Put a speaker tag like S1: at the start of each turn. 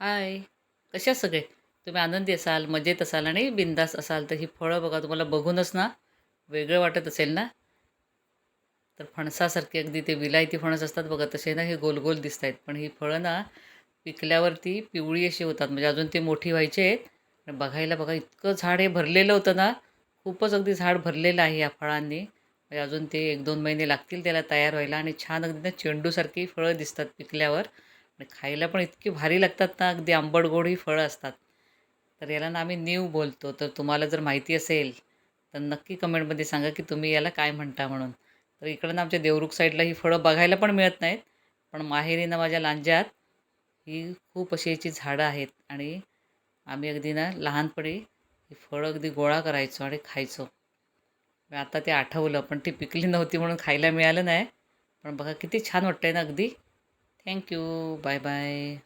S1: हाय. कशा सगळे? तुम्ही आनंदी असाल, मजेत असाल आणि बिंदास असाल, तर ही फळं बघा तुम्हाला बघूनच ना वेगळं वाटत असेल ना? तर फणसासारखी अगदी ते विलायती फणस असतात बघा, तसे ना हे गोल-गोल दिसतायत. पण ही फळं ना पिकल्यावरती पिवळी अशी होतात, म्हणजे अजून ती मोठी व्हायची आहेत. आणि बघायला बघा इतकं झाड हे भरलेलं होतं ना, खूपच अगदी झाड भरलेलं आहे या फळांनी. म्हणजे अजून ते 1-2 महिने लागतील त्याला तयार व्हायला आणि छान अगदी ना चेंडूसारखी फळं दिसतात पिकल्यावर. आणि खायला पण इतकी भारी लागतात ना, अगदी आंबट-गोड ही फळं असतात. तर याला ना आम्ही नीव बोलतो. तर तुम्हाला जर माहिती असेल, तर नक्की कमेंटमध्ये सांगा, की तुम्ही याला काय म्हणता म्हणून. तर इकडं ना आमच्या देवरुख साईडला ही फळं बघायला पण मिळत नाहीत. पण माहेरी ना माझ्या लांज्यात ही खूप अशी याची झाडं आहेत आणि आम्ही अगदी ना लहानपणी ही फळं अगदी गोळा करायचो आणि खायचो. मग आता ते आठवलं, पण ती पिकली नव्हती म्हणून खायला मिळालं नाही. पण बघा किती छान वाटतंय ना अगदी. Thank bye bye.